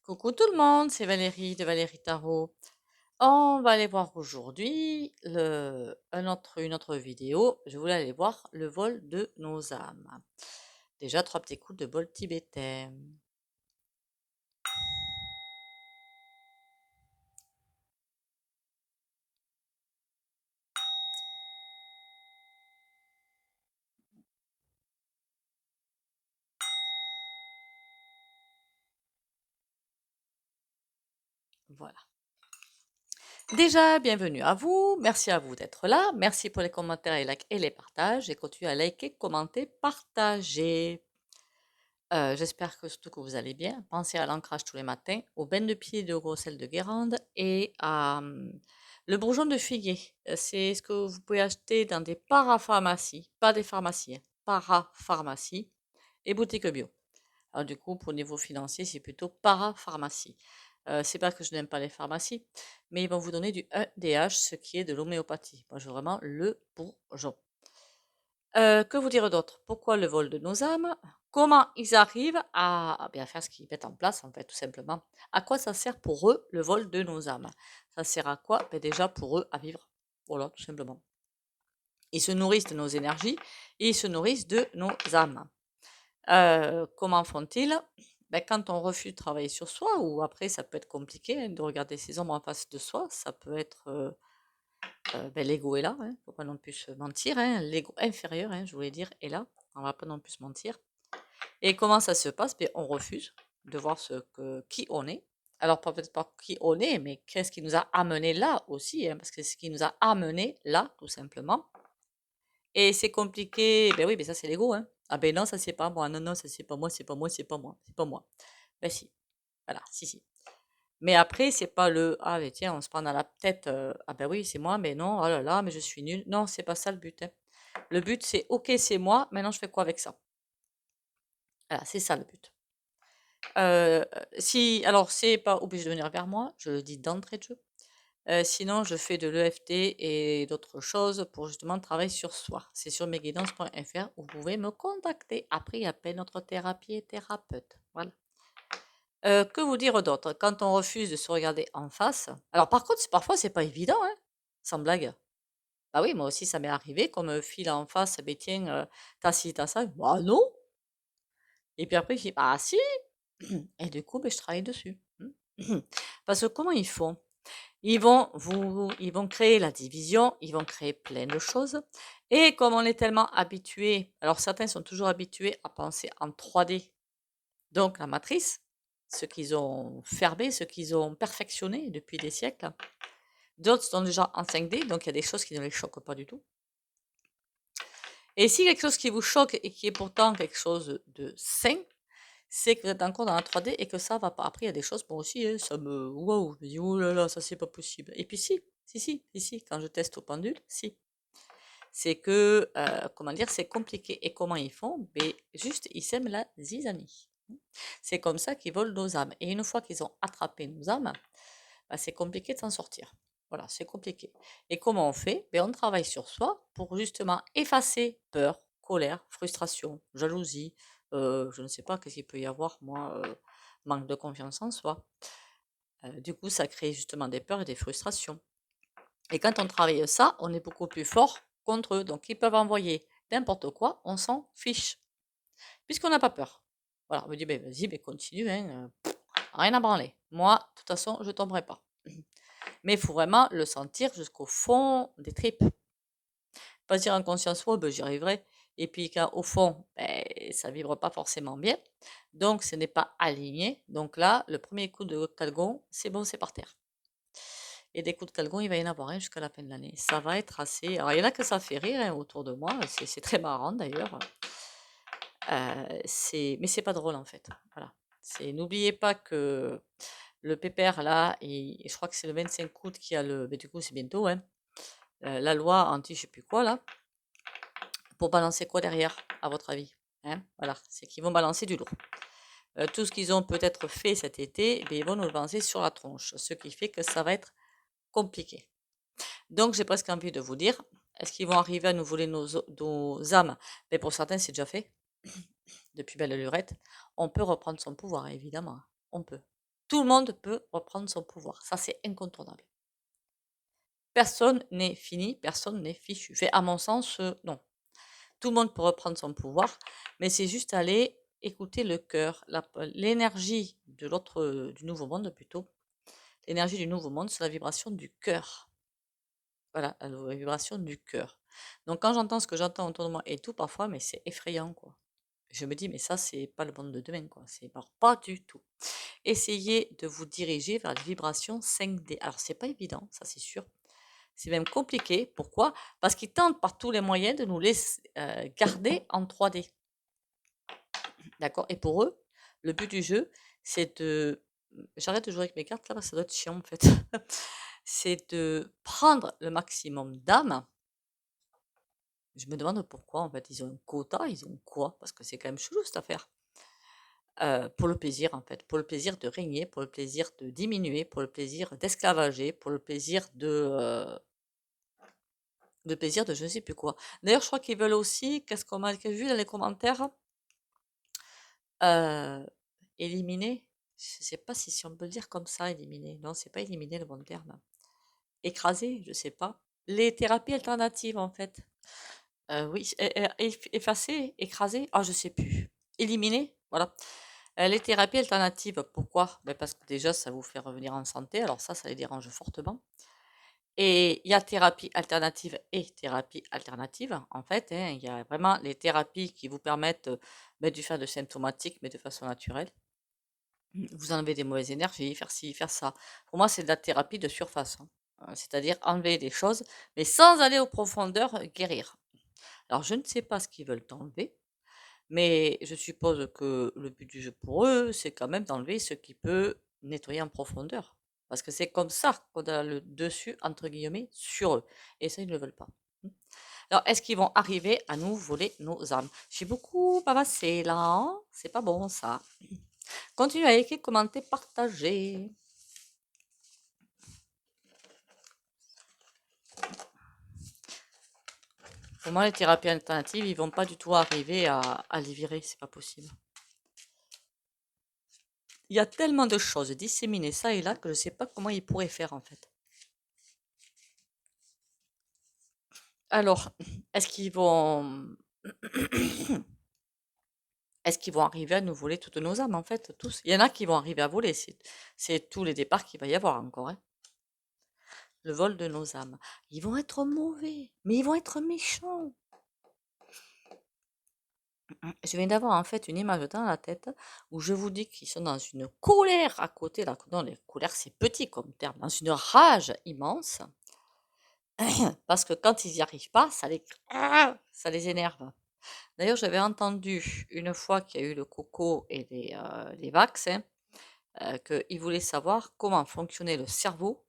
Coucou tout le monde, c'est Valérie de Valérie Tarot. On va aller voir aujourd'hui une autre vidéo. Je voulais aller voir le vol de nos âmes. Déjà, trois petits coups de bol tibétain. Voilà. Déjà, bienvenue à vous. Merci à vous d'être là. Merci pour les commentaires et les partages. Et continuez à liker, commenter, partager. J'espère que surtout que vous allez bien. Pensez à l'ancrage tous les matins, au bain de pied de Grosselle de Guérande et à le bourgeon de figuier. C'est ce que vous pouvez acheter dans des parapharmacies, pas des pharmacies, hein, parapharmacies et boutiques bio. Alors du coup, pour niveau financier, c'est plutôt parapharmacie. C'est pas que je n'aime pas les pharmacies, mais ils vont vous donner du EDH, ce qui est de l'homéopathie. Moi, je veux vraiment le bourgeon. Que vous dire d'autre? Pourquoi le vol de nos âmes? Comment ils arrivent à bien faire ce qu'ils mettent en place, en fait, tout simplement? À quoi ça sert pour eux, le vol de nos âmes? Ça sert à quoi? Ben déjà pour eux à vivre. Voilà, tout simplement. Ils se nourrissent de nos énergies et ils se nourrissent de nos âmes. Comment font-ils? Ben, quand on refuse de travailler sur soi, ou après ça peut être compliqué hein, de regarder ses ombres en face de soi, ça peut être ben, l'ego est là, hein, faut pas non plus se mentir, hein, l'ego inférieur, hein, je voulais dire, est là, on va pas non plus se mentir. Et comment ça se passe? Ben, on refuse de voir qui on est. Alors peut-être pas qui on est, mais qu'est-ce qui nous a amené là aussi, hein, parce que c'est ce qui nous a amené là, tout simplement. Et c'est compliqué, ben oui, mais ça c'est l'ego, hein. Ah ben non, ça c'est pas moi, non, non, ça c'est pas moi, c'est pas moi, c'est pas moi, c'est pas moi. Ben si, voilà, si, si. Mais après, c'est pas ah ben tiens, on se prend dans la tête, ah ben oui, c'est moi, mais non, oh là là, mais je suis nulle. Non, c'est pas ça le but, hein. Le but, c'est ok, c'est moi, maintenant je fais quoi avec ça? Voilà, c'est ça le but. Alors c'est pas obligé de venir vers moi, je le dis d'entrée de jeu. Sinon, je fais de l'EFT et d'autres choses pour justement travailler sur soi. C'est sur mesguidances.fr où vous pouvez me contacter. Après, il y a plein d'autres thérapies et thérapeutes. Voilà. Que vous dire d'autre? Quand on refuse de se regarder en face, alors par contre, parfois c'est pas évident, hein, sans blague. Bah oui, moi aussi ça m'est arrivé qu'on me file en face: «Beh tiens, tu ci, tu ça». «Bah non!» Et puis après je dis: «Bah si!» et du coup, beh, je travaille dessus. Parce que comment ils font? Ils vont créer la division, ils vont créer plein de choses et comme on est tellement habitué, alors certains sont toujours habitués à penser en 3D, donc la matrice, ce qu'ils ont fermé, ce qu'ils ont perfectionné depuis des siècles. D'autres sont déjà en 5D, donc il y a des choses qui ne les choquent pas du tout. Et si quelque chose qui vous choque et qui est pourtant quelque chose de sain, c'est que vous êtes encore dans la 3D et que ça va pas. Après, il y a des choses, moi aussi, hein, ça me waouh, je me dis: «Oh là là, ça c'est pas possible» et puis si, quand je teste au pendule, si. C'est que, comment dire? C'est compliqué et comment ils font? Beh, juste, ils sèment la zizanie. C'est comme ça qu'ils volent nos âmes et une fois qu'ils ont attrapé nos âmes, bah, c'est compliqué de s'en sortir. Voilà, c'est compliqué. Et comment on fait? Beh, on travaille sur soi pour justement effacer peur, colère, frustration, jalousie, je ne sais pas, qu'est-ce qu'il peut y avoir moi, manque de confiance en soi. Du coup, ça crée justement des peurs et des frustrations. Et quand on travaille ça, on est beaucoup plus fort contre eux. Donc, ils peuvent envoyer n'importe quoi, on s'en fiche, puisqu'on n'a pas peur. Voilà, on me dit, ben vas-y, ben continue, hein, rien à branler. Moi, de toute façon, je tomberai pas. Mais il faut vraiment le sentir jusqu'au fond des tripes. Pas dire en conscience, ouais, ben, j'y arriverai. Et puis qu'au fond, ben, ça vibre pas forcément bien. Donc, ce n'est pas aligné. Donc là, le premier coup de calgon, c'est bon, c'est par terre. Et des coups de calgon, il va y en avoir un jusqu'à la fin de l'année. Ça va être assez. Alors, il y en a que ça fait rire hein, autour de moi. C'est très marrant d'ailleurs. Mais c'est pas drôle en fait. Voilà. N'oubliez pas que le pépère là, et je crois que c'est le 25 août qui a le. Mais du coup, c'est bientôt, hein, la loi anti je sais plus quoi là, pour balancer quoi derrière, à votre avis? Hein, voilà, c'est qu'ils vont balancer du lourd. Tout ce qu'ils ont peut-être fait cet été, eh ils vont nous le balancer sur la tronche. Ce qui fait que ça va être compliqué. Donc j'ai presque envie de vous dire, est-ce qu'ils vont arriver à nous voler nos âmes? Mais pour certains, c'est déjà fait, depuis belle lurette. On peut reprendre son pouvoir, évidemment. On peut. Tout le monde peut reprendre son pouvoir. Ça, c'est incontournable. Personne n'est fini, personne n'est fichu. Fait, à mon sens, non. Tout le monde peut reprendre son pouvoir, mais c'est juste aller écouter le cœur, l'énergie de du nouveau monde plutôt. L'énergie du nouveau monde, c'est la vibration du cœur. Voilà, la vibration du cœur. Donc quand j'entends ce que j'entends autour de moi et tout, parfois, mais c'est effrayant, quoi. Je me dis, mais ça, c'est pas le monde de demain, quoi. C'est pas du tout. Essayez de vous diriger vers les vibrations 5D. Alors, c'est pas évident, ça c'est sûr. C'est même compliqué. Pourquoi? Parce qu'ils tentent par tous les moyens de nous laisser garder en 3D. D'accord? Et pour eux, le but du jeu, c'est de... J'arrête de jouer avec mes cartes là, parce que ça doit être chiant en fait. C'est de prendre le maximum d'âmes. Je me demande pourquoi en fait. Ils ont un quota, ils ont quoi? Parce que c'est quand même chelou cette affaire. Pour le plaisir en fait, pour le plaisir de régner, pour le plaisir de diminuer, pour le plaisir d'esclavager, pour le plaisir de je ne sais plus quoi. D'ailleurs, je crois qu'ils veulent aussi, qu'est-ce qu'on a vu dans les commentaires, euh, éliminer. Je sais pas si on peut le dire comme ça, éliminer. Non, c'est pas éliminer le bon terme. Écraser, je sais pas. Les thérapies alternatives en fait. Oui, effacer, écraser, ah je sais plus. Éliminer, voilà. Les thérapies alternatives, pourquoi? Ben parce que déjà, ça vous fait revenir en santé, alors ça les dérange fortement. Et il y a thérapie alternative et thérapie alternative, en fait, hein. Il y a vraiment les thérapies qui vous permettent ben, de faire de symptomatique, mais de façon naturelle. Vous enlevez des mauvaises énergies, faire ci, faire ça. Pour moi, c'est de la thérapie de surface, hein. C'est-à-dire enlever des choses, mais sans aller aux profondeurs, guérir. Alors, je ne sais pas ce qu'ils veulent enlever. Mais je suppose que le but du jeu pour eux, c'est quand même d'enlever ce qui peut nettoyer en profondeur. Parce que c'est comme ça qu'on a le dessus, entre guillemets, sur eux. Et ça, ils ne le veulent pas. Alors, est-ce qu'ils vont arriver à nous voler nos âmes? J'ai beaucoup bavassé là, hein. C'est pas bon ça. Continuez à écrire, commenter, partager. Pour moi, les thérapies alternatives, ils vont pas du tout arriver à les virer, c'est pas possible. Il y a tellement de choses disséminées ça et là que je sais pas comment ils pourraient faire en fait. Alors, est-ce qu'ils vont est-ce qu'ils vont arriver à nous voler toutes nos âmes en fait, tous? Il y en a qui vont arriver à voler, c'est tous les départs qu'il va y avoir encore, hein. Le vol de nos âmes. Ils vont être mauvais, mais ils vont être méchants. Je viens d'avoir en fait une image dans la tête où je vous dis qu'ils sont dans une colère à côté. Là, non, les colères c'est petit comme terme, dans une rage immense, parce que quand ils n'y arrivent pas, ça les énerve. D'ailleurs, j'avais entendu une fois qu'il y a eu le coco et les vaccins, qu'ils voulaient savoir comment fonctionnait le cerveau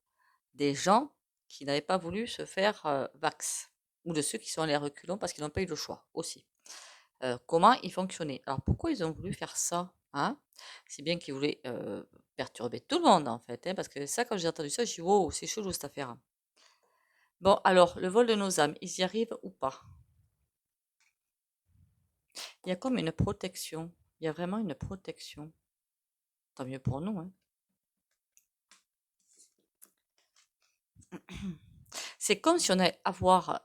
des gens qui n'avaient pas voulu se faire vax, ou de ceux qui sont allés à reculons parce qu'ils n'ont pas eu le choix aussi. Comment ils fonctionnaient. Alors pourquoi ils ont voulu faire ça, hein? C'est bien qu'ils voulaient perturber tout le monde en fait, hein, parce que ça, quand j'ai entendu ça, j'ai dit wow, c'est chelou cette affaire. Bon, alors, le vol de nos âmes, ils y arrivent ou pas? Il y a comme une protection. Il y a vraiment une protection. Tant mieux pour nous, hein. C'est comme si on allait avoir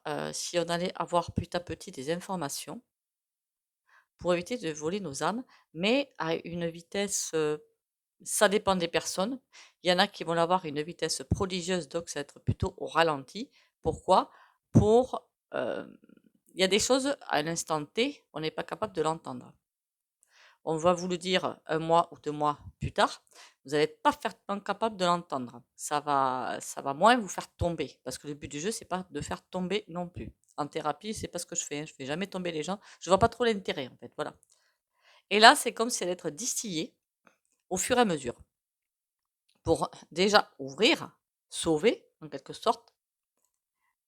petit à petit des informations pour éviter de voler nos âmes, mais à une vitesse, ça dépend des personnes. Il y en a qui vont l'avoir à une vitesse prodigieuse, donc ça va être plutôt au ralenti. Pourquoi? Pour, il y a des choses à l'instant T, on n'est pas capable de l'entendre. On va vous le dire un mois ou 2 mois plus tard, vous n'allez pas parfaitement capable de l'entendre. Ça va moins vous faire tomber, parce que le but du jeu, c'est pas de faire tomber non plus. En thérapie, c'est pas ce que je fais, hein. Je fais jamais tomber les gens. Je vois pas trop l'intérêt, en fait. Voilà. Et là, c'est comme si elle allait être distillée au fur et à mesure, pour déjà ouvrir, sauver, en quelque sorte,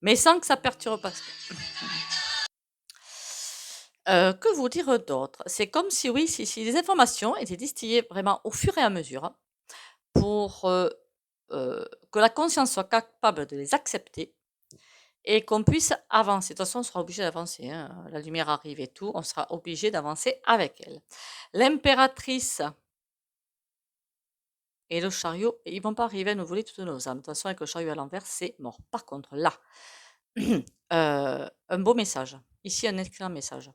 mais sans que ça perturbe pas. Que vous dire d'autre? C'est comme si, oui, si les informations étaient distillées vraiment au fur et à mesure, hein, pour que la conscience soit capable de les accepter et qu'on puisse avancer. De toute façon, on sera obligé d'avancer, hein. La lumière arrive et tout, on sera obligé d'avancer avec elle. L'impératrice et le chariot, ils vont pas arriver à nous voler toutes nos âmes. De toute façon, avec le chariot à l'envers, c'est mort. Par contre, là, un beau message. Ici, un excellent message.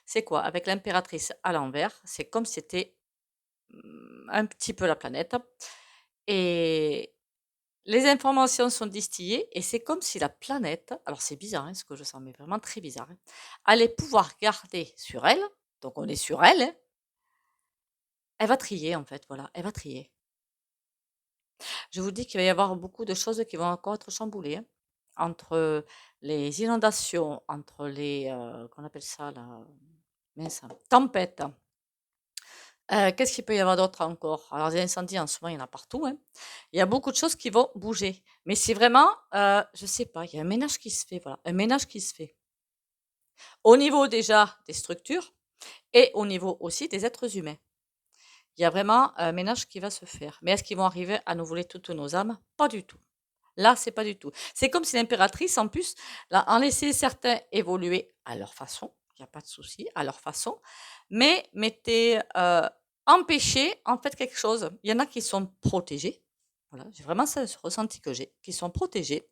C'est quoi? Avec l'impératrice à l'envers, c'est comme si c'était un petit peu la planète. Et les informations sont distillées et c'est comme si la planète, alors c'est bizarre hein, ce que je sens, mais vraiment très bizarre, hein, allait pouvoir garder sur elle, donc on est sur elle, hein, elle va trier en fait, voilà, elle va trier. Je vous dis qu'il va y avoir beaucoup de choses qui vont encore être chamboulées, hein, entre les inondations, entre les, qu'on appelle ça là, mince, tempêtes. Qu'est-ce qu'il peut y avoir d'autre encore? Alors les incendies en ce moment, il y en a partout, hein. Il y a beaucoup de choses qui vont bouger. Mais c'est vraiment, je sais pas, il y a un ménage qui se fait, voilà, un ménage qui se fait. Au niveau déjà des structures et au niveau aussi des êtres humains. Il y a vraiment un ménage qui va se faire. Mais est-ce qu'ils vont arriver à nous voler toutes nos âmes? Pas du tout. Là, c'est pas du tout. C'est comme si l'impératrice, en plus, en laissait certains évoluer à leur façon, il n'y a pas de souci, à leur façon, mais mettait, empêcher en fait quelque chose. Il y en a qui sont protégés, voilà, j'ai vraiment ça, ce ressenti que j'ai, qui sont protégés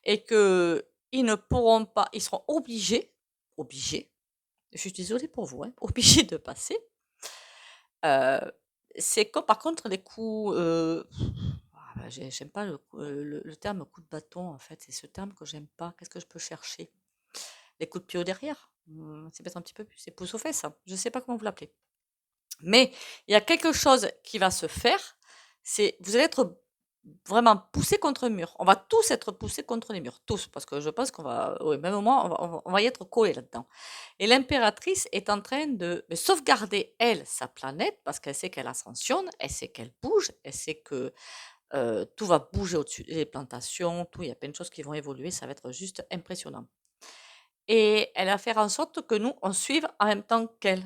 et que ils ne pourront pas, ils seront obligés, je suis désolée pour vous, hein, obligés de passer. Heu, c'est comme par contre les coups, j'aime pas le terme coup de bâton, en fait, c'est ce terme que j'aime pas. Qu'est-ce que je peux chercher? Les coups de pied au derrière? C'est peut-être un petit peu plus c'est pouce aux fesses, hein, je sais pas comment vous l'appelez. Mais il y a quelque chose qui va se faire, c'est vous allez être vraiment poussés contre un mur. On va tous être poussés contre les murs, tous, parce que je pense qu'on va oui, même moi, on va y être collés là-dedans. Et l'impératrice est en train de sauvegarder, elle, sa planète, parce qu'elle sait qu'elle ascensionne, elle sait qu'elle bouge, elle sait que tout va bouger au-dessus, les plantations, tout, il y a plein de choses qui vont évoluer, ça va être juste impressionnant. Et elle va faire en sorte que nous, on suive en même temps qu'elle.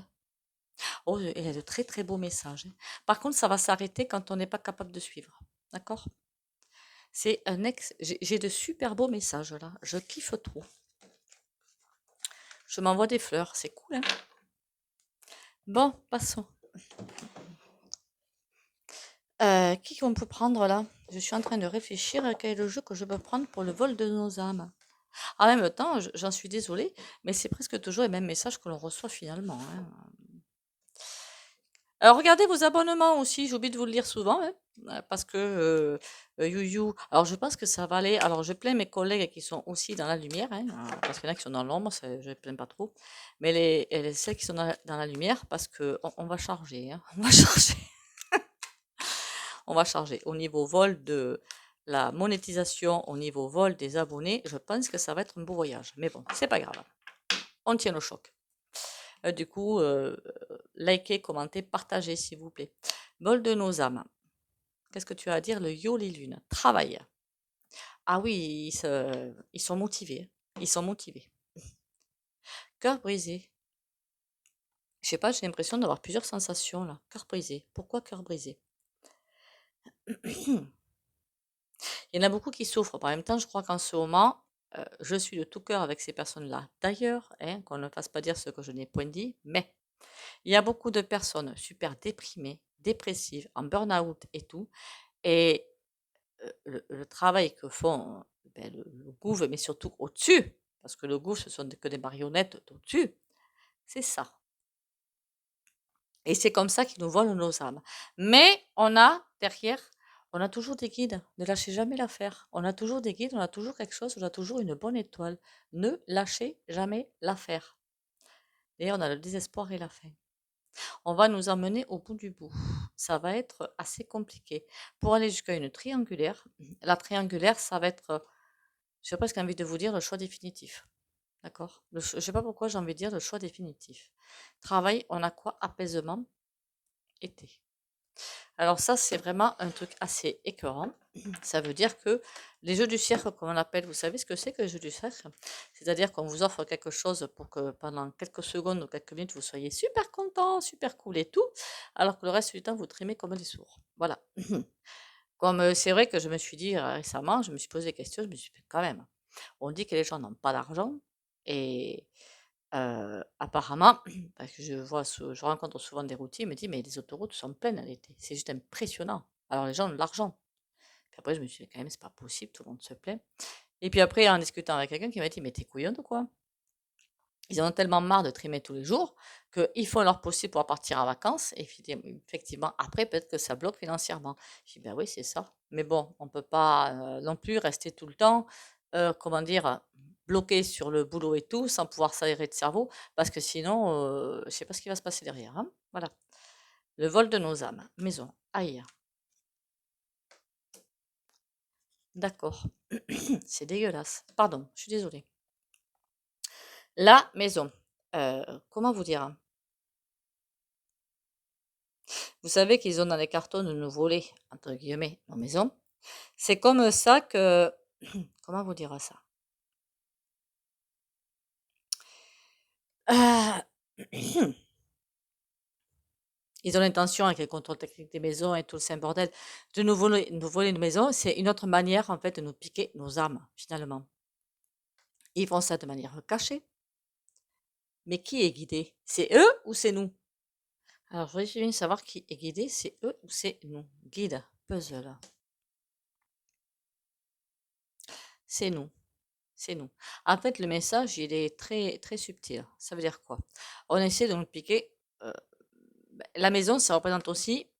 Oh, elle a de très très beaux messages, hein. Par contre, ça va s'arrêter quand on n'est pas capable de suivre. D'accord? C'est un ex. J'ai de super beaux messages là. Je kiffe trop. Je m'envoie des fleurs, c'est cool, hein? Bon, passons. Qui qu'on peut prendre là? Je suis en train de réfléchir à quel est le jeu que je peux prendre pour le vol de nos âmes. En même temps, j'en suis désolée, mais c'est presque toujours les mêmes messages que l'on reçoit finalement, hein. Alors regardez vos abonnements aussi, j'oublie de vous le dire souvent, hein, parce que YouYou, alors je pense que ça va aller. Alors je plains mes collègues qui sont aussi dans la lumière, hein, parce qu'il y en a qui sont dans l'ombre, je ne plains pas trop, mais celles qui sont dans la lumière, parce que on va charger, hein, on va charger, on va charger. Au niveau vol de la monétisation, au niveau vol des abonnés, je pense que ça va être un beau voyage. Mais bon, c'est pas grave, on tient le choc. Du coup, likez, commentez, partagez s'il vous plaît. Vol de nos âmes. Qu'est-ce que tu as à dire? Le yo les lunes. Travail. Ah oui, ils sont motivés. Ils sont motivés. Cœur brisé. Je sais pas, j'ai l'impression d'avoir plusieurs sensations là. Cœur brisé. Pourquoi cœur brisé? Il y en a beaucoup qui souffrent. En même temps, je crois qu'en ce moment, je suis de tout cœur avec ces personnes-là. D'ailleurs, hein, qu'on ne fasse pas dire ce que je n'ai point dit, mais il y a beaucoup de personnes super déprimées, dépressives, en burn-out et tout. Et le travail que font le gouv, mais surtout au-dessus, parce que le gouv, ce sont que des marionnettes au-dessus, c'est ça. Et c'est comme ça qu'ils nous volent nos âmes. Mais on a derrière, on a toujours des guides. Ne lâchez jamais l'affaire. On a toujours des guides, on a toujours quelque chose, on a toujours une bonne étoile. Ne lâchez jamais l'affaire. D'ailleurs, on a le désespoir et la faim. On va nous emmener au bout du bout. Ça va être assez compliqué. Pour aller jusqu'à une triangulaire, la triangulaire, ça va être, j'ai presque envie de vous dire, le choix définitif. D'accord? Je ne sais pas pourquoi j'ai envie de dire le choix définitif. Travail, on a quoi? Apaisement, été. Alors ça, c'est vraiment un truc assez écœurant. Ça veut dire que les jeux du cercle, comme on appelle, vous savez ce que c'est que les jeux du cercle? C'est-à-dire qu'on vous offre quelque chose pour que pendant quelques secondes ou quelques minutes, vous soyez super content, super cool et tout, alors que le reste du temps, vous trimez comme des sourds. Voilà. Comme c'est vrai que je me suis dit récemment, je me suis posé des questions, je me suis dit quand même, on dit que les gens n'ont pas d'argent et apparemment, parce que je rencontre souvent des routiers, ils me disent: «Mais les autoroutes sont pleines à l'été». C'est juste impressionnant. Alors les gens ont de l'argent. Puis après, je me suis dit, quand même, c'est pas possible, tout le monde se plaît. Et puis après, en discutant avec quelqu'un qui m'a dit, mais t'es couillonne ou quoi? Ils en ont tellement marre de trimer tous les jours qu'ils font leur possible pour partir en vacances. Et effectivement, après, peut-être que ça bloque financièrement. Je dis, ben oui, c'est ça. Mais bon, on ne peut pas non plus rester tout le temps, comment dire, bloqué sur le boulot et tout, sans pouvoir s'aérer de cerveau, parce que sinon, je ne sais pas ce qui va se passer derrière, hein. Voilà. Le vol de nos âmes. Maison. Aïe. D'accord. C'est dégueulasse. Pardon, je suis désolée. La maison. Comment vous dire, hein? Vous savez qu'ils ont dans les cartons de nous voler, entre guillemets, nos maisons. C'est comme ça que... Comment vous dire ça? Ah, Ils ont l'intention, avec les contrôles techniques des maisons et tout le bordel, de nous voler une maison. C'est une autre manière, en fait, de nous piquer nos âmes, finalement. Ils font ça de manière cachée. Mais qui est guidé? C'est eux ou c'est nous? Alors, je voudrais bien savoir qui est guidé. C'est eux ou c'est nous? Guide, puzzle. C'est nous. C'est nous. En fait, le message, il est très, très subtil. Ça veut dire quoi? On essaie de nous piquer. La maison, ça représente aussi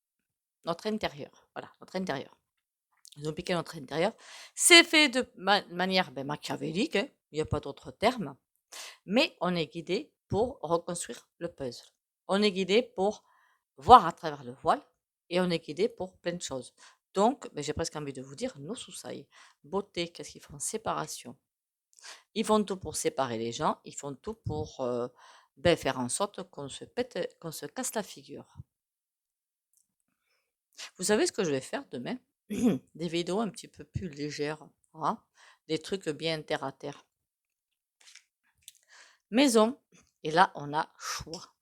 notre intérieur. Voilà, notre intérieur. Ils ont piqué notre intérieur. C'est fait de manière machiavélique, hein, il n'y a pas d'autre terme. Mais on est guidé pour reconstruire le puzzle. On est guidé pour voir à travers le voile et on est guidé pour plein de choses. Donc, j'ai presque envie de vous dire, nos soussailles, beauté, qu'est-ce qu'ils font? Séparation. Ils font tout pour séparer les gens, ils font tout pour faire en sorte qu'on se casse la figure. Vous savez ce que je vais faire demain? Des vidéos un petit peu plus légères, hein, des trucs bien terre à terre. Maison, et là on a choix.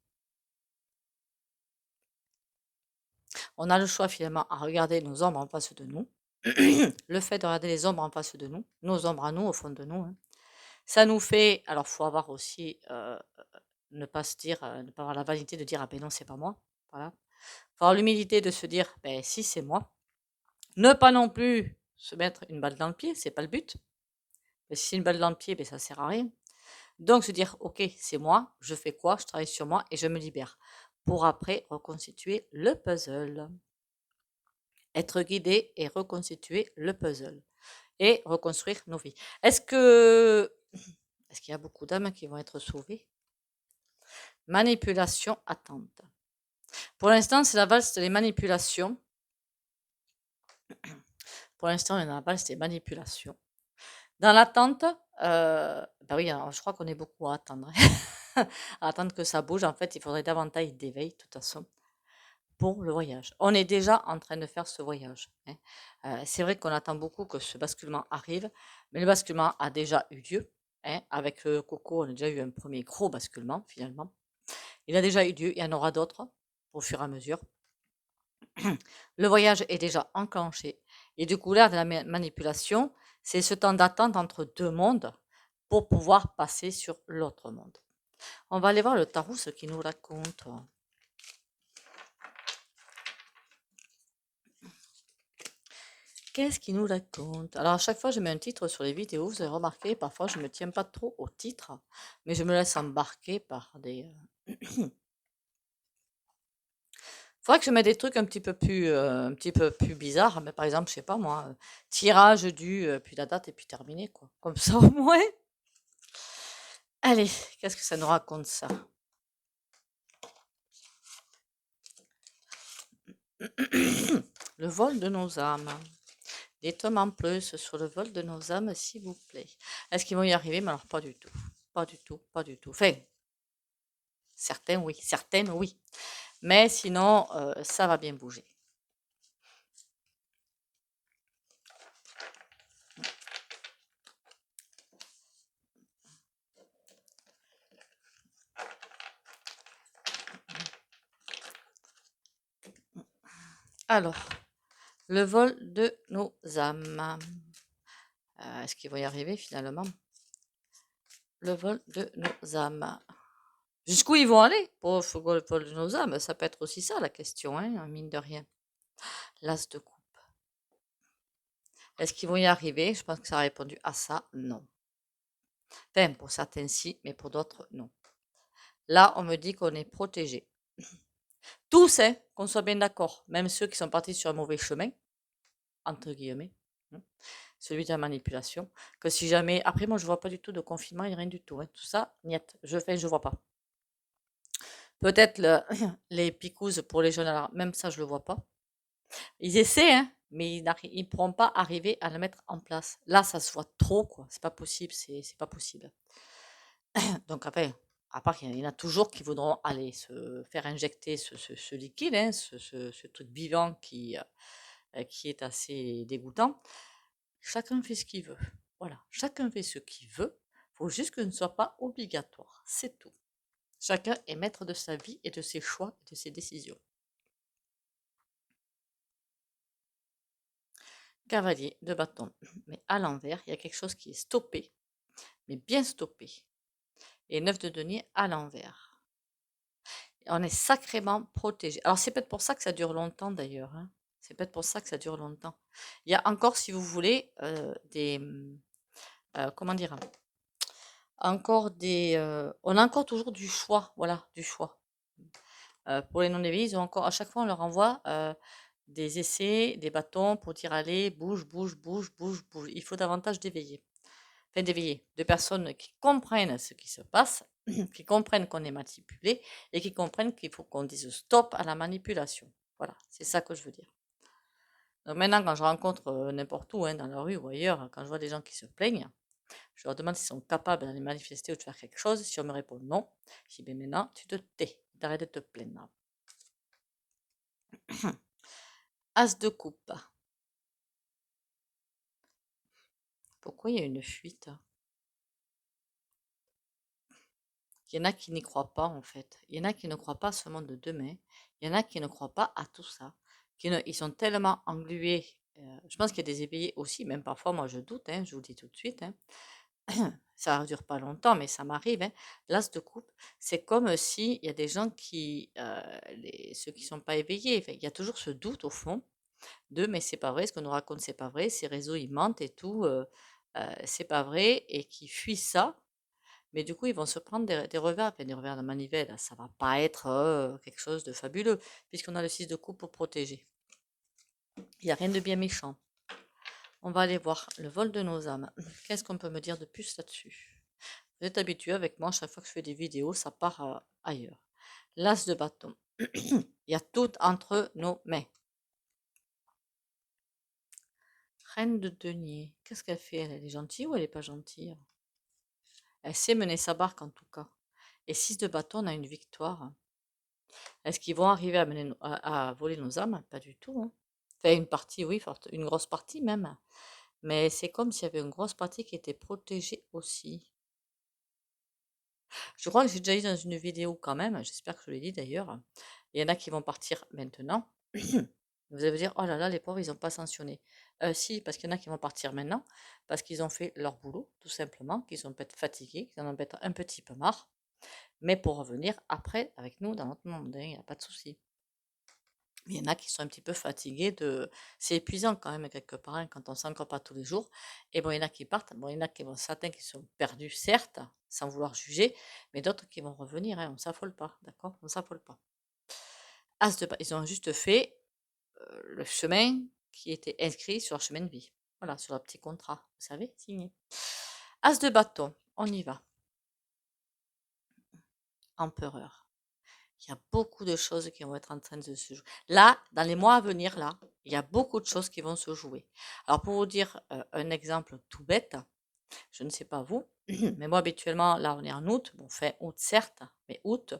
On a le choix finalement à regarder nos ombres en face de nous. Le fait de regarder les ombres en face de nous, nos ombres à nous, au fond de nous, hein, ça nous fait. Alors, faut avoir aussi, ne pas se dire, ne pas avoir la vanité de dire, ah ben non, c'est pas moi. Voilà. Faut avoir l'humilité de se dire, ben si, c'est moi. Ne pas non plus se mettre une balle dans le pied, c'est pas le but. Mais si c'est une balle dans le pied, ben ça sert à rien. Donc, se dire, ok, c'est moi, je fais quoi? Je travaille sur moi et je me libère. Pour après reconstituer le puzzle. Être guidé et reconstituer le puzzle. Et reconstruire nos vies. Est-ce qu'il y a beaucoup d'âmes qui vont être sauvées? Manipulation attente. Pour l'instant, c'est la valse des manipulations. Pour l'instant, on est dans la valse des manipulations. Dans l'attente, oui, alors, je crois qu'on est beaucoup à attendre. À attendre que ça bouge. En fait, il faudrait davantage d'éveil, de toute façon, pour le voyage. On est déjà en train de faire ce voyage, hein. C'est vrai qu'on attend beaucoup que ce basculement arrive, mais le basculement a déjà eu lieu, hein. Avec le coco, on a déjà eu un premier gros basculement, finalement. Il a déjà eu lieu, il y en aura d'autres au fur et à mesure. Le voyage est déjà enclenché. Et du coup, l'ère de la manipulation, c'est ce temps d'attente entre deux mondes pour pouvoir passer sur l'autre monde. On va aller voir le tarot, ce qu'il nous raconte. Qu'est-ce qu'il nous raconte? Alors, à chaque fois, je mets un titre sur les vidéos. Vous avez remarqué, parfois, je ne me tiens pas trop au titre, mais je me laisse embarquer par des... Faudrait que je mette des trucs un petit peu plus bizarres. Mais par exemple, je sais pas moi, tirage du, puis la date et puis terminé, quoi. Comme ça, au moins. Allez, qu'est-ce que ça nous raconte, ça? Le vol de nos âmes. Dites-moi en plus sur le vol de nos âmes, s'il vous plaît. Est-ce qu'ils vont y arriver? Mais alors, pas du tout. Pas du tout, pas du tout. Enfin, certaines, oui. Mais sinon, ça va bien bouger. Alors, le vol de nos âmes. Est-ce qu'ils vont y arriver finalement? Le vol de nos âmes. Jusqu'où ils vont aller pour le vol de nos âmes? Ça peut être aussi ça la question, hein, mine de rien. L'as de coupe. Est-ce qu'ils vont y arriver? Je pense que ça a répondu à ça, non. Enfin, pour certains, si, mais pour d'autres, non. Là, on me dit qu'on est protégé. Tous, hein, qu'on soit bien d'accord. Même ceux qui sont partis sur un mauvais chemin, entre guillemets, hein, celui de la manipulation. Que si jamais. Après, moi, je vois pas du tout de confinement et rien du tout, hein. Tout ça, niet. Je vois pas. Peut-être les picouses pour les jeunes, alors même ça, je le vois pas. Ils essaient, hein, mais ils pourront pas arriver à le mettre en place. Là, ça se voit trop, quoi. C'est pas possible, c'est pas possible. Donc après, à part qu'il y en a toujours qui voudront aller se faire injecter ce liquide, hein, ce truc vivant qui est assez dégoûtant. Chacun fait ce qu'il veut. Voilà, chacun fait ce qu'il veut. Faut juste que ce ne soit pas obligatoire. C'est tout. Chacun est maître de sa vie et de ses choix et de ses décisions. Cavalier de bâton. Mais à l'envers, il y a quelque chose qui est stoppé, mais bien stoppé. Et 9 de denier à l'envers. On est sacrément protégé. Alors c'est peut-être pour ça que ça dure longtemps d'ailleurs, hein. C'est peut-être pour ça que ça dure longtemps. Il y a encore, si vous voulez, comment dire? On a encore toujours du choix, voilà, du choix. Pour les non-éveillés, ils ont encore, à chaque fois, on leur envoie des essais, des bâtons pour dire allez, bouge, bouge, bouge, bouge, bouge. Il faut davantage d'éveillés. Enfin, d'éveillés, de personnes qui comprennent ce qui se passe, qui comprennent qu'on est manipulé et qui comprennent qu'il faut qu'on dise stop à la manipulation. Voilà, c'est ça que je veux dire. Donc maintenant, quand je rencontre n'importe où, hein, dans la rue ou ailleurs, quand je vois des gens qui se plaignent, je leur demande s'ils sont capables d'aller manifester ou de faire quelque chose. Si on me répond non, je dis ben maintenant, tu te tais, t'arrêtes de te plaindre. As de coupe. Pourquoi il y a une fuite? Il y en a qui n'y croient pas en fait. Il y en a qui ne croient pas à ce monde de demain. Il y en a qui ne croient pas à tout ça. Ils sont tellement englués. Je pense qu'il y a des éveillés aussi, même parfois, moi je doute, hein, je vous le dis tout de suite, hein. Ça ne dure pas longtemps, mais ça m'arrive, hein. L'as de coupe, c'est comme si il y a des gens ceux qui sont pas éveillés, enfin, il y a toujours ce doute au fond de mais c'est pas vrai, ce qu'on nous raconte, c'est pas vrai, ces réseaux ils mentent et tout, c'est pas vrai, et qui fuient ça. Mais du coup, ils vont se prendre des revers, enfin, des revers de manivelle. Ça va pas être quelque chose de fabuleux, puisqu'on a le 6 de coupe pour protéger. Il n'y a rien de bien méchant. On va aller voir le vol de nos âmes. Qu'est-ce qu'on peut me dire de plus là-dessus? Vous êtes habitué avec moi, chaque fois que je fais des vidéos, ça part ailleurs. L'as de bâton. Il y a tout entre nos mains. Reine de denier. Qu'est-ce qu'elle fait? Elle est gentille ou elle n'est pas gentille? Elle sait mener sa barque en tout cas. Et 6 de bâton, on a une victoire. Est-ce qu'ils vont arriver à voler nos âmes? Pas du tout, hein. Enfin, une partie, oui, une grosse partie même. Mais c'est comme s'il y avait une grosse partie qui était protégée aussi. Je crois que j'ai déjà dit dans une vidéo quand même, j'espère que je l'ai dit d'ailleurs. Il y en a qui vont partir maintenant. Vous allez vous dire, oh là là, les pauvres, ils n'ont pas sanctionné. Si, parce qu'il y en a qui vont partir maintenant, parce qu'ils ont fait leur boulot, tout simplement, qu'ils sont peut-être fatigués, qu'ils en ont peut-être un petit peu marre, mais pour revenir après avec nous dans notre monde, hein, il n'y a pas de souci. Il y en a qui sont un petit peu fatigués de. C'est épuisant quand même quelque part, hein, quand on s'en encore pas tous les jours. Et bon, il y en a qui partent. Bon, il y en a qui vont, certains qui sont perdus, certes, sans vouloir juger, mais d'autres qui vont revenir, hein, on ne s'affole pas, d'accord? On ne s'affole pas. Ils ont juste fait le chemin qui était inscrit sur leur chemin de vie. Voilà, sur leur petit contrat, vous savez, signé. As de bâton, on y va. Empereur. Il y a beaucoup de choses qui vont être en train de se jouer. Là, dans les mois à venir, là, il y a beaucoup de choses qui vont se jouer. Alors, pour vous dire un exemple tout bête, je ne sais pas vous, mais moi, habituellement, là, on est en août, bon, fin août, certes, mais août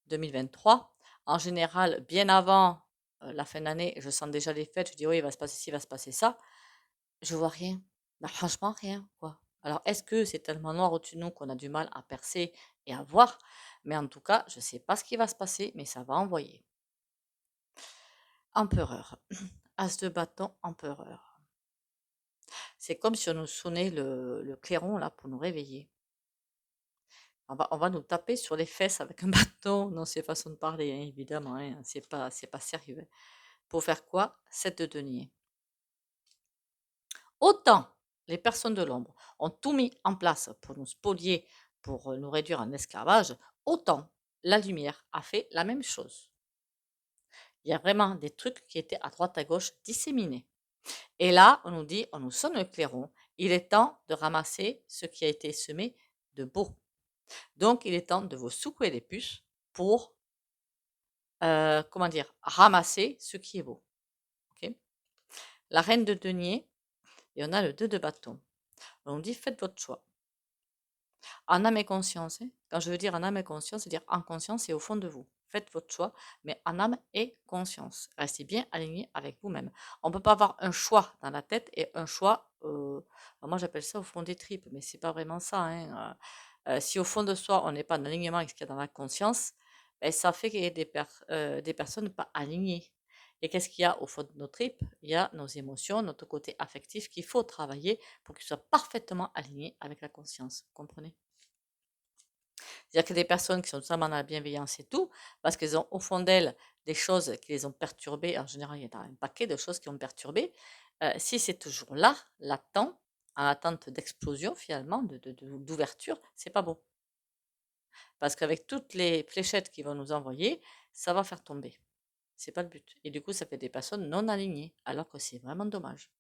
2023. En général, bien avant la fin d'année, je sens déjà les fêtes, je dis, oui, il va se passer ci, il va se passer ça. Je vois rien. Bah, franchement, rien, quoi. Alors, est-ce que c'est tellement noir au-dessus de nous qu'on a du mal à percer et à voir? Mais en tout cas, je ne sais pas ce qui va se passer, mais ça va envoyer. Empereur. As de bâton, empereur. C'est comme si on nous sonnait le clairon là pour nous réveiller. On va nous taper sur les fesses avec un bâton. Non, c'est façon de parler, hein, évidemment. Hein, c'est pas sérieux. Hein. Pour faire quoi? 7 de denier. autant les personnes de l'ombre ont tout mis en place pour nous spolier, pour nous réduire en esclavage, autant la lumière a fait la même chose. Il y a vraiment des trucs qui étaient à droite à gauche disséminés. Et là, on nous dit, on nous sonne le clairon, il est temps de ramasser ce qui a été semé de beau. Donc, il est temps de vous secouer les puces pour, comment dire, ramasser ce qui est beau. Ok. La reine de denier, et on a le 2 de bâton. On nous dit, faites votre choix. En âme et conscience, hein. Quand je veux dire en âme et conscience, c'est-à-dire en conscience et au fond de vous. Faites votre choix, mais en âme et conscience. Restez bien aligné avec vous-même. On ne peut pas avoir un choix dans la tête et un choix, moi j'appelle ça au fond des tripes, mais c'est pas vraiment ça, hein. Si au fond de soi, on n'est pas en alignement avec ce qu'il y a dans la conscience, ben, ça fait qu'il y ait des personnes pas alignées. Et qu'est-ce qu'il y a au fond de nos tripes? Il y a nos émotions, notre côté affectif qu'il faut travailler pour qu'il soit parfaitement aligné avec la conscience. Vous comprenez? C'est-à-dire que des personnes qui sont totalement dans la bienveillance et tout, parce qu'elles ont au fond d'elles des choses qui les ont perturbées, en général, il y a un paquet de choses qui ont perturbé, si c'est toujours là, latent, en attente d'explosion finalement, d'ouverture, c'est pas bon. Parce qu'avec toutes les fléchettes qu'ils vont nous envoyer, ça va faire tomber. C'est pas le but. Et du coup, ça fait des personnes non alignées, alors que c'est vraiment dommage.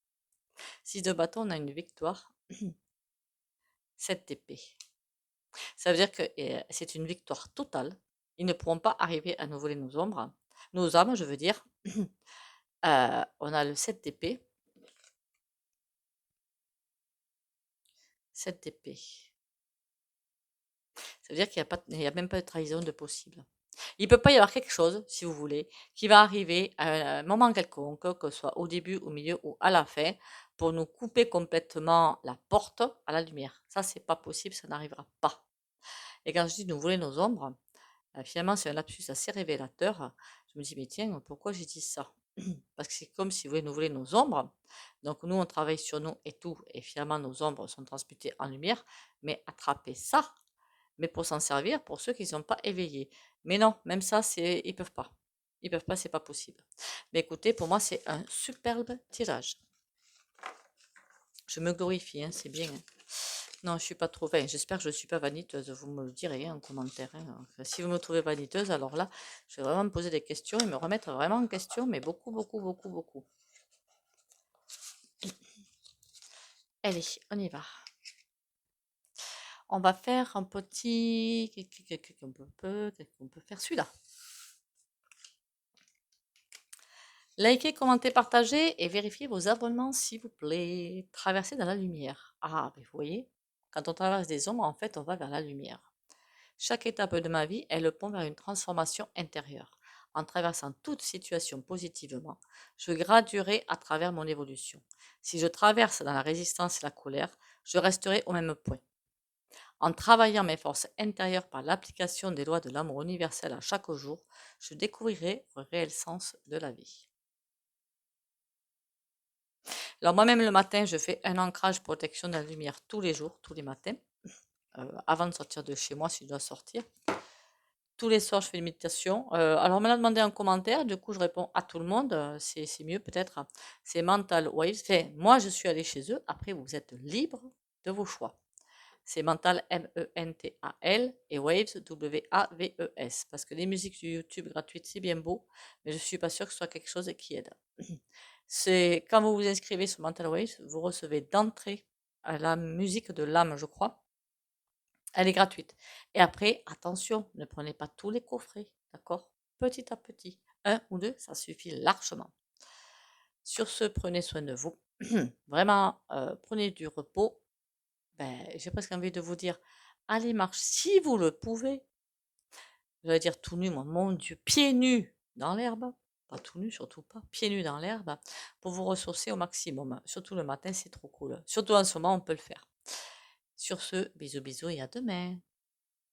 6 de bâton, on a une victoire. 7 d'épée. Ça veut dire que c'est une victoire totale. Ils ne pourront pas arriver à nous voler nos ombres. Nos âmes, je veux dire. On a le 7 d'épée. 7 d'épée. Ça veut dire qu'il n'y a même pas de trahison de possible. Il ne peut pas y avoir quelque chose, si vous voulez, qui va arriver à un moment quelconque, que ce soit au début, au milieu ou à la fin, pour nous couper complètement la porte à la lumière. Ça, c'est pas possible, ça n'arrivera pas. Et quand je dis nous voler nos ombres, finalement, c'est un lapsus assez révélateur. Je me dis, mais tiens, pourquoi j'ai dit ça? Parce que c'est comme si vous voulez nous voler nos ombres. Donc, nous, on travaille sur nous et tout. Et finalement, nos ombres sont transmutées en lumière. Mais attraper ça, mais pour s'en servir, pour ceux qui ne sont pas éveillés. Mais non, même ça, ils peuvent pas. Ils peuvent pas, c'est pas possible. Mais écoutez, pour moi, c'est un superbe tirage. Je me glorifie, hein, c'est bien. Hein. Non, je suis pas trop. Enfin, j'espère que je ne suis pas vaniteuse. Vous me le direz en commentaire. Hein. Si vous me trouvez vaniteuse, alors là, je vais vraiment me poser des questions et me remettre vraiment en question, mais beaucoup, beaucoup, beaucoup, beaucoup. Allez, on y va. On va faire un petit. Qu'est-ce qu'on peut faire celui-là. Likez, commentez, partagez et vérifiez vos abonnements, s'il vous plaît. Traversez dans la lumière. Ah, mais vous voyez, quand on traverse des ombres, en fait, on va vers la lumière. Chaque étape de ma vie est le pont vers une transformation intérieure. En traversant toute situation positivement, je graduerai à travers mon évolution. Si je traverse dans la résistance et la colère, je resterai au même point. En travaillant mes forces intérieures par l'application des lois de l'amour universel à chaque jour, je découvrirai le réel sens de la vie. Alors moi-même le matin, je fais un ancrage protection de la lumière tous les jours, tous les matins, avant de sortir de chez moi si je dois sortir. Tous les soirs, je fais une méditation. Alors, on me l'a demandé en commentaire, du coup, je réponds à tout le monde. C'est mieux peut-être. C'est Mental Waves. Enfin, moi, je suis allée chez eux. Après, vous êtes libre de vos choix. C'est Mental, M-E-N-T-A-L, et Waves, W-A-V-E-S. Parce que les musiques sur YouTube gratuites, c'est bien beau, mais je ne suis pas sûre que ce soit quelque chose qui aide. C'est quand vous vous inscrivez sur Mental Waves, vous recevez d'entrée la musique de l'âme, je crois. Elle est gratuite. Et après, attention, ne prenez pas tous les coffrets, d'accord? Petit à petit. Un ou deux, ça suffit largement. Sur ce, prenez soin de vous. Vraiment, prenez du repos. Ben, j'ai presque envie de vous dire, allez marche si vous le pouvez. Je vais dire tout nu, moi, mon Dieu, pieds nus dans l'herbe. Pas tout nu, surtout pas. Pieds nus dans l'herbe pour vous ressourcer au maximum. Surtout le matin, c'est trop cool. Surtout en ce moment, on peut le faire. Sur ce, bisous bisous et à demain.